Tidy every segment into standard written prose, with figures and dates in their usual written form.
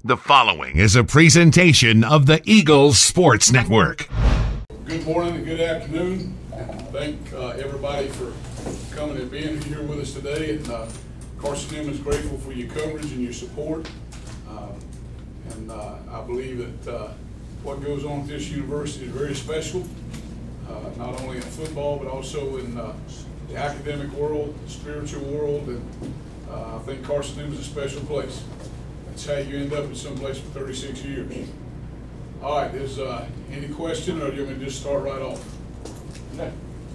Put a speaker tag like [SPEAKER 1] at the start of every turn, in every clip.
[SPEAKER 1] The following is a presentation of the Eagles Sports Network.
[SPEAKER 2] Good morning and good afternoon. Thank everybody for coming and being here with us today. And Carson-Newman is grateful for your coverage and your support. I believe that what goes on at this university is very special, not only in football but also in the academic world, the spiritual world, and I think Carson-Newman is a special place. That's how you end up in some place for 36 years. All right, is any question, or do you want me to just start right off?
[SPEAKER 3] No.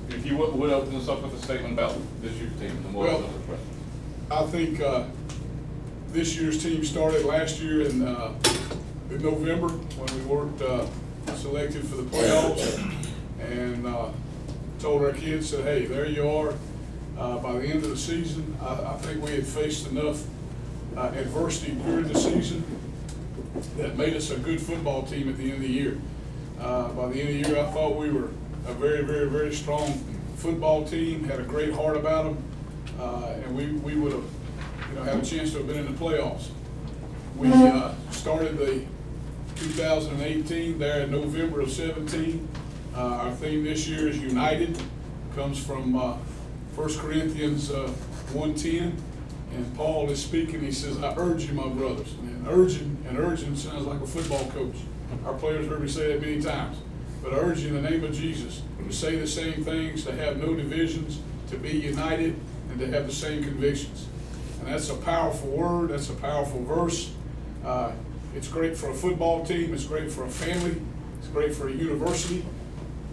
[SPEAKER 3] If you would open us up with a statement about this year's team, and more of the questions.
[SPEAKER 2] I think this year's team started last year in November when we weren't selected for the playoffs, and told our kids, said, hey, there you are. By the end of the season, I think we had faced enough adversity during the season that made us a good football team at the end of the year. By the end of the year, I thought we were a very, very, very strong football team, had a great heart about them, and we would have had a chance to have been in the playoffs. We started the 2018 there in November of 17. Our theme this year is United. Comes from 1 Corinthians 1:10. And Paul is speaking, he says, I urge you, my brothers. And urging sounds like a football coach. Our players heard me say that many times. But I urge you in the name of Jesus to say the same things, to have no divisions, to be united, and to have the same convictions. And that's a powerful word. That's a powerful verse. It's great for a football team. It's great for a family. It's great for a university.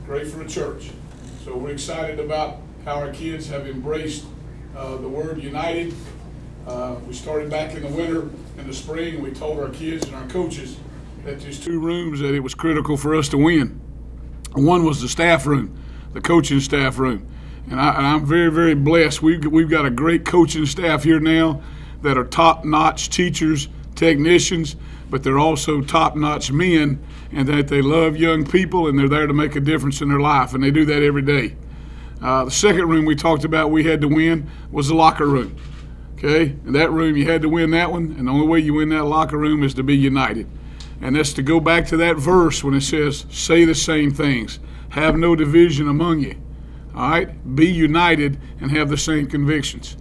[SPEAKER 2] Great for a church. So we're excited about how our kids have embraced the word united. We started back in the winter and the spring, and we told our kids and our coaches that there's two rooms that it was critical for us to win. One was the staff room, the coaching staff room. And I'm very, very blessed. We've got a great coaching staff here now that are top-notch teachers, technicians, but they're also top-notch men, and that they love young people and they're there to make a difference in their life, and they do that every day. The second room we talked about we had to win was the locker room. Okay, and that room, you had to win that one, and the only way you win that locker room is to be united. And that's to go back to that verse when it says, say the same things. Have no division among you. All right? Be united and have the same convictions.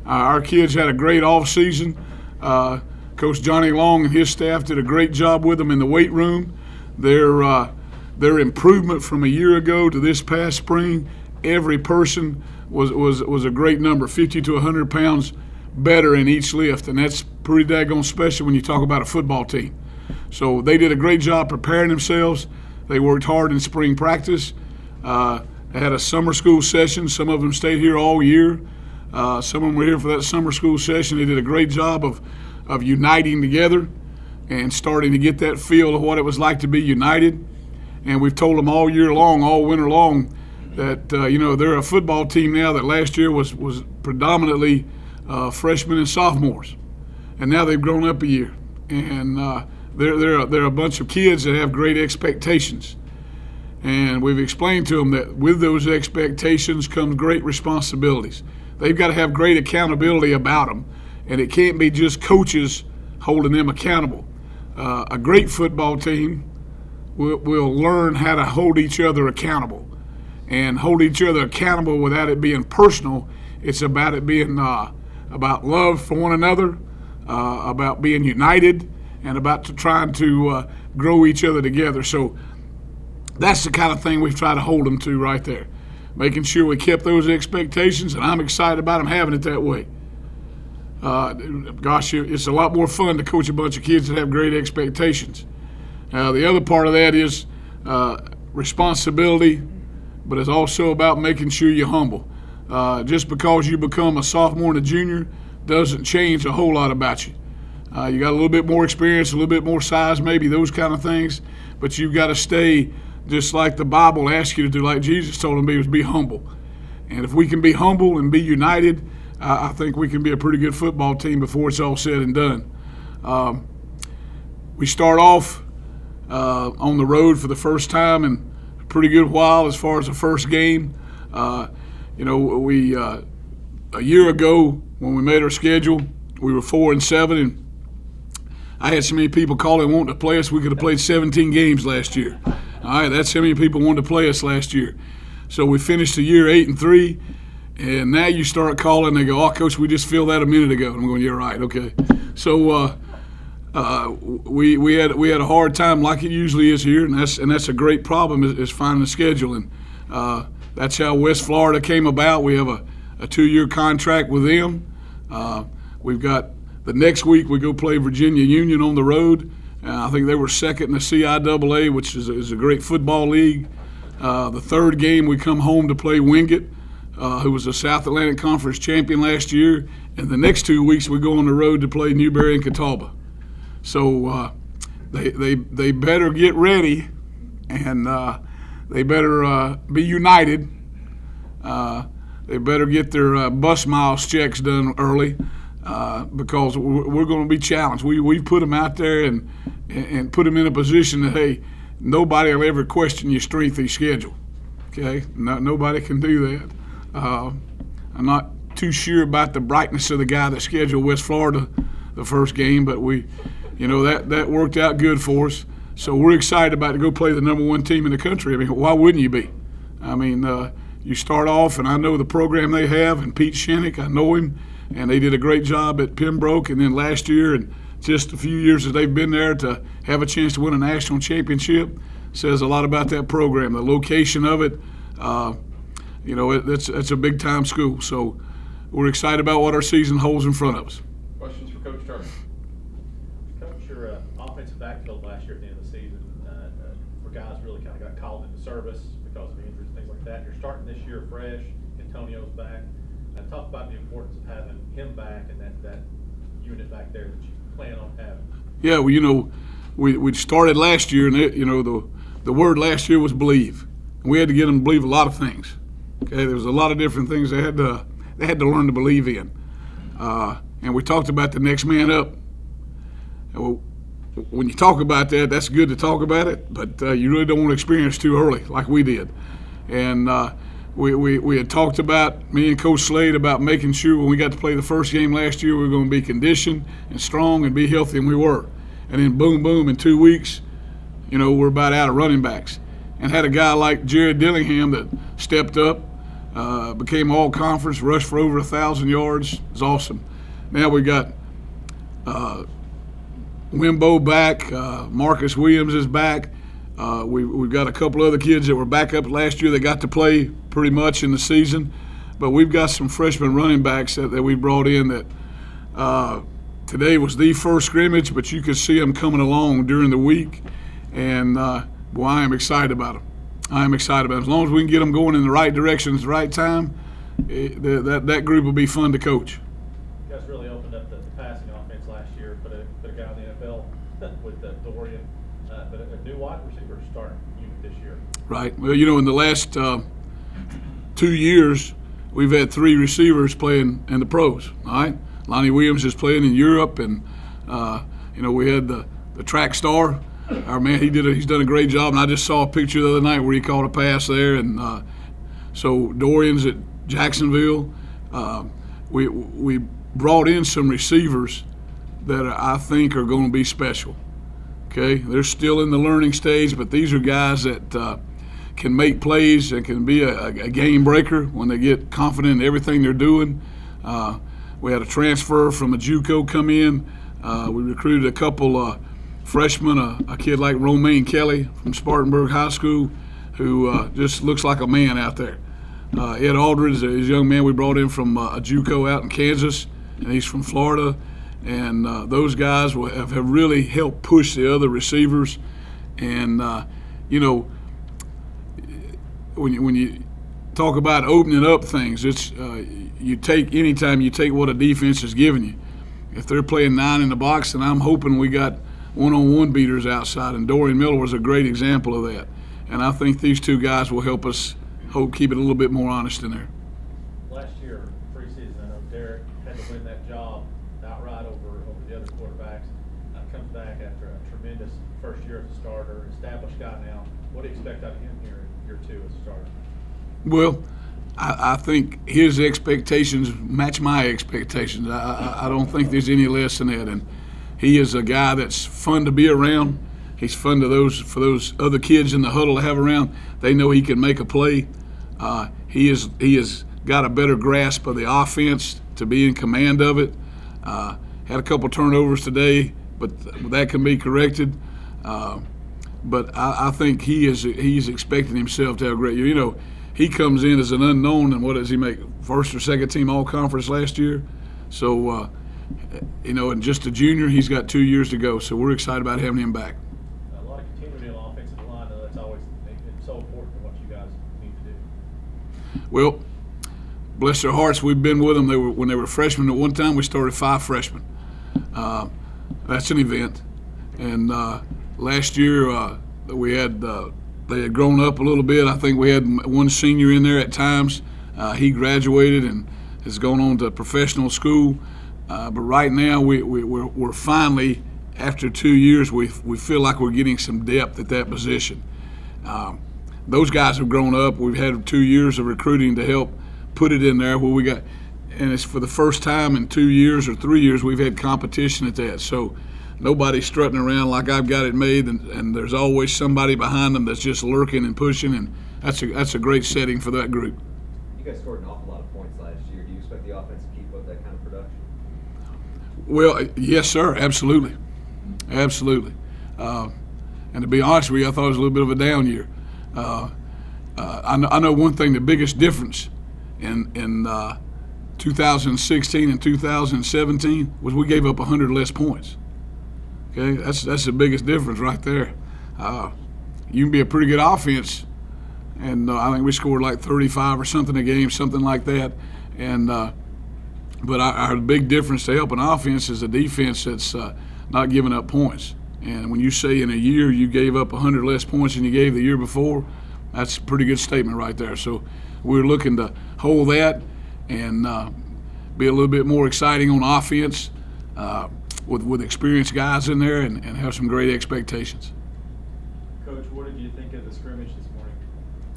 [SPEAKER 2] Our kids had a great off season. Coach Johnny Long and his staff did a great job with them in the weight room. Their improvement from a year ago to this past spring, every person was a great number, 50 to 100 pounds better in each lift, and that's pretty daggone special when you talk about a football team. So they did a great job preparing themselves. They worked hard in spring practice. They had a summer school session. Some of them stayed here all year. Some of them were here for that summer school session. They did a great job of uniting together and starting to get that feel of what it was like to be united. And we've told them all year long, all winter long, that they're a football team now that last year was predominantly freshmen and sophomores, and now they've grown up a year, and they're a bunch of kids that have great expectations. And we've explained to them that with those expectations comes great responsibilities. They've got to have great accountability about them, and it can't be just coaches holding them accountable. A great football team will learn how to hold each other accountable, and hold each other accountable without it being personal. It's about it being about love for one another, about being united, and about trying to grow each other together. So that's the kind of thing we've tried to hold them to right there, making sure we kept those expectations, and I'm excited about them having it that way. Gosh, it's a lot more fun to coach a bunch of kids that have great expectations. The other part of that is responsibility, but it's also about making sure you're humble. Just because you become a sophomore and a junior doesn't change a whole lot about you. You got a little bit more experience, a little bit more size, maybe those kind of things, but you've got to stay just like the Bible asks you to do, like Jesus told them to be humble. And if we can be humble and be united, I think we can be a pretty good football team before it's all said and done. We start off on the road for the first time in a pretty good while as far as the first game. We a year ago when we made our schedule, we were 4-7, and I had so many people calling wanting to play us, we could have played 17 games last year. All right, that's how many people wanted to play us last year. So we finished the year 8-3, and now you start calling. They go, "Oh, Coach, we just filled that a minute ago." And I'm going, "You're right, okay." So we had a hard time, like it usually is here, and that's a great problem is finding the schedule, and that's how West Florida came about. We have a 2-year contract with them. We've got the next week we go play Virginia Union on the road. I think they were second in the CIAA, which is a great football league. The third game we come home to play Wingate, who was a South Atlantic Conference champion last year. And the next 2 weeks we go on the road to play Newberry and Catawba. So they better get ready, and they better be united. They better get their bus miles checks done early. Because we're going to be challenged. We put them out there and put them in a position that, hey, nobody will ever question your strength of your schedule. Okay? Nobody can do that. I'm not too sure about the brightness of the guy that scheduled West Florida the first game, but that worked out good for us. So we're excited about to go play the #1 team in the country. I mean, why wouldn't you be? I mean, you start off, and I know the program they have, and Pete Shinnick, I know him. And they did a great job at Pembroke, and then last year and just a few years that they've been there to have a chance to win a national championship says a lot about that program. The location of it, it's a big-time school. So we're excited about what our season holds in front of us.
[SPEAKER 3] Questions for Coach Turner?
[SPEAKER 4] Coach, your offensive backfield last year at the end of the season, where guys really kind of got called into service because of injuries, things like that. You're starting this year fresh. Antonio's back. Talk about the importance of having him back and that unit back there that you plan on having.
[SPEAKER 2] Yeah, well, we started last year, and the word last year was believe. And we had to get them to believe a lot of things. Okay, there was a lot of different things they had to learn to believe in. And we talked about the next man up. Well, when you talk about that, that's good to talk about it, but you really don't want to experience too early like we did. And we had talked about, me and Coach Slade, about making sure when we got to play the first game last year we were going to be conditioned and strong and be healthy, and we were. And then boom, in 2 weeks, we're about out of running backs. And had a guy like Jared Dillingham that stepped up, became all-conference, rushed for over 1,000 yards. It was awesome. Now we got Wimbo back, Marcus Williams is back. We've got a couple other kids that were back up last year that got to play pretty much in the season. But we've got some freshman running backs that we brought in that today was the first scrimmage, but you could see them coming along during the week. And, boy, I am excited about them. I am excited about them. As long as we can get them going in the right direction at the right time, that group will be fun to coach.
[SPEAKER 4] You guys really opened up the passing offense last year, put a guy in the NFL with Dorian. But a new wide receiver starting unit this year.
[SPEAKER 2] Right. Well, in the last 2 years, we've had 3 receivers playing in the pros. All right. Lonnie Williams is playing in Europe, and we had the track star. Our man, he's done a great job. And I just saw a picture the other night where he caught a pass there, and so Dorian's at Jacksonville. We brought in some receivers that I think are going to be special. Okay, they're still in the learning stage, but these are guys that can make plays and can be a game breaker when they get confident in everything they're doing. We had a transfer from a JUCO come in. We recruited a couple freshmen, a kid like Romaine Kelly from Spartanburg High School, who just looks like a man out there. Ed Aldridge is a young man we brought in from a JUCO out in Kansas, and he's from Florida. And those guys have really helped push the other receivers. And, when you talk about opening up things, it's anytime you take what a defense is giving you. If they're playing 9 in the box, then I'm hoping we got one-on-one beaters outside. And Dorian Miller was a great example of that. And I think these 2 guys will help us keep it a little bit more honest in there.
[SPEAKER 4] Last year, preseason, I know Derek had to win that job outright over the other quarterbacks. Comes back after a tremendous first year as a starter, established guy now. What do you expect out of him here in year 2 as a starter?
[SPEAKER 2] Well, I think his expectations match my expectations. I don't think there's any less than that. And he is a guy that's fun to be around. He's fun to for those other kids in the huddle to have around. They know he can make a play. He has got a better grasp of the offense to be in command of it. Had a couple turnovers today, but that can be corrected. But I think he's expecting himself to have a great year. You know, he comes in as an unknown, and what does he make? First or second team All-Conference last year. So, you know, and just a junior, he's got 2 years to go. So we're excited about having him back.
[SPEAKER 4] A lot of continuity on the offensive line, though, that's always it's so important for what you guys need to do.
[SPEAKER 2] Well, bless their hearts, we've been with them. When they were freshmen at one time, we started 5 freshmen. That's an event. And last year we had they had grown up a little bit. I think we had one senior in there at times. He graduated and has gone on to professional school. But right now we're finally, after 2 years, we feel like we're getting some depth at that position. Those guys have grown up. We've had 2 years of recruiting to help put it in there where we got, and it's for the first time in 2 years or 3 years we've had competition at that. So nobody's strutting around like I've got it made, and there's always somebody behind them that's just lurking and pushing, and that's a great setting for that group.
[SPEAKER 5] You guys scored an awful lot of points last year. Do you expect the offense to keep up that kind of production?
[SPEAKER 2] Well, yes, sir, absolutely. Absolutely. And to be honest with you, I thought it was a little bit of a down year. I know one thing, the biggest difference in 2016 and 2017 was we gave up 100 less points. Okay, that's the biggest difference right there. You can be a pretty good offense, and I think we scored like 35 or something a game, something like that. And but our big difference to help an offense is a defense that's not giving up points. And when you say in a year you gave up 100 less points than you gave the year before, that's a pretty good statement right there. So we're looking to hold that and be a little bit more exciting on offense with experienced guys in there and have some great expectations.
[SPEAKER 4] Coach, what did you think of the scrimmage this morning?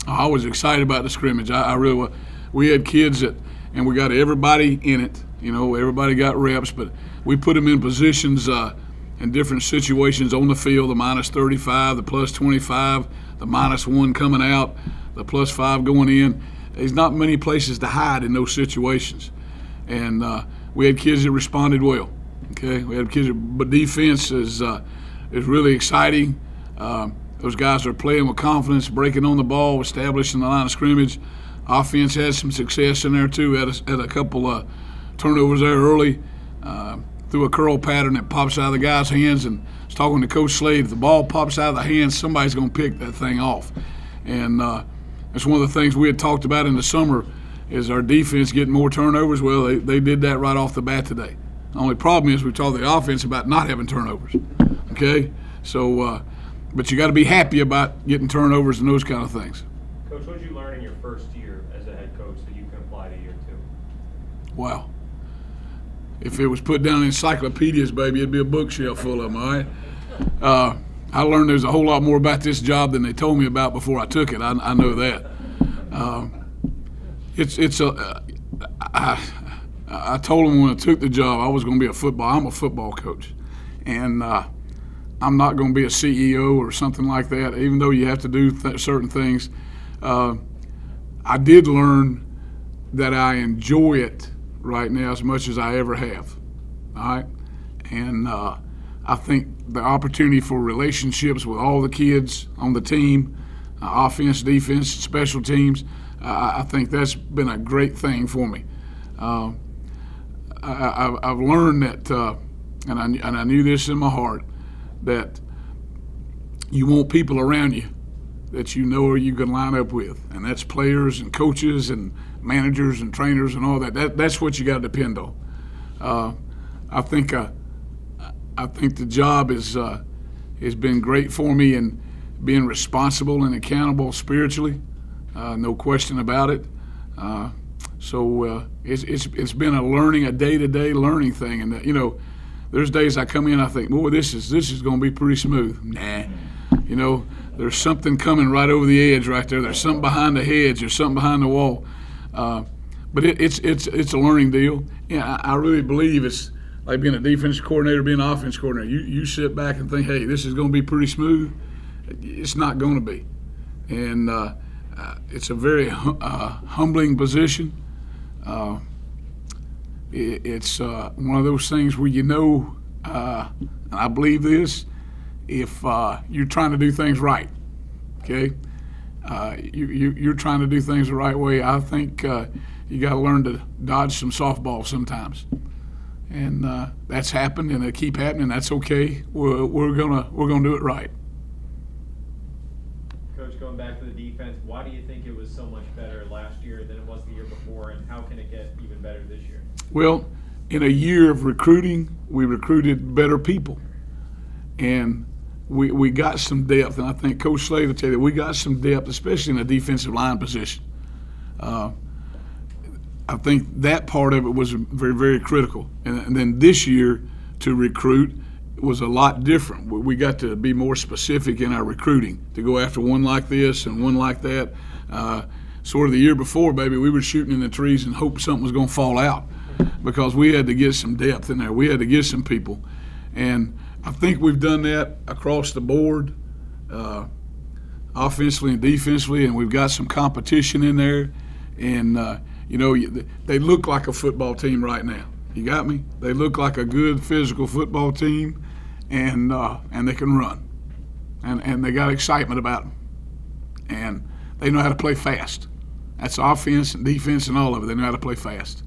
[SPEAKER 2] I was excited about the scrimmage. I really was. We had kids and we got everybody in it. You know, everybody got reps, but we put them in positions in different situations on the field, the -35, the +25, the -1 coming out, the +5 going in. There's not many places to hide in those situations. And we had kids that responded well. Okay, we had kids, but defense is really exciting. Those guys are playing with confidence, breaking on the ball, establishing the line of scrimmage. Offense had some success in there too. Had a couple of turnovers there early. Through a curl pattern that pops out of the guy's hands, and I was talking to Coach Slade. If the ball pops out of the hands, somebody's going to pick that thing off. And that's one of the things we had talked about in the summer is our defense getting more turnovers. Well, they did that right off the bat today. The only problem is we taught the offense about not having turnovers. Okay? So, but you got to be happy about getting turnovers and those kind of things.
[SPEAKER 4] Coach, what did you learn in your first year as a head coach that you can apply to year 2?
[SPEAKER 2] Wow. If it was put down in encyclopedias, baby, it'd be a bookshelf full of them, all right? I learned there's a whole lot more about this job than they told me about before I took it. I know that. I told them when I took the job I was going to be I'm a football coach. And I'm not going to be a CEO or something like that, even though you have to do certain things. I did learn that I enjoy it right now as much as I ever have, all right? And I think the opportunity for relationships with all the kids on the team, offense, defense, special teams, I think that's been a great thing for me. I've learned that, and I knew this in my heart, that you want people around you that you know you can line up with, and that's players and coaches and managers and trainers and all that. That's what you got to depend on. I think the job has been great for me in being responsible and accountable spiritually, no question about it. So it's been a day-to-day learning thing, and you know, there's days I come in, I think, boy, this is going to be pretty smooth. Nah, you know, there's something coming right over the edge right there. There's something behind the hedge. There's something behind the wall. But it's a learning deal. Yeah, I really believe it's like being a defensive coordinator, being an offense coordinator. You sit back and think, hey, this is going to be pretty smooth. It's not going to be. And it's a very humbling position. It's one of those things where and I believe this, if you're trying to do things right, okay? You're trying to do things the right way. I think you got to learn to dodge some softballs sometimes, and that's happened, and it keep happening. That's okay. We're gonna do it right.
[SPEAKER 4] Coach, going back to the defense, why do you think it was so much better last year than it was the year before, and how can it get even better this year?
[SPEAKER 2] Well, in a year of recruiting, we recruited better people, and we got some depth, and I think Coach Slade will tell you that we got some depth, especially in the defensive line position. I think that part of it was very, very critical. And then this year to recruit was a lot different. We got to be more specific in our recruiting, to go after one like this and one like that. Sort of the year before, baby, we were shooting in the trees and hope something was going to fall out, because we had to get some depth in there. We had to get some people. And I think we've done that across the board, offensively and defensively, and we've got some competition in there. And, they look like a football team right now. You got me? They look like a good physical football team, and they can run. And they got excitement about them. And they know how to play fast. That's offense and defense and all of it. They know how to play fast.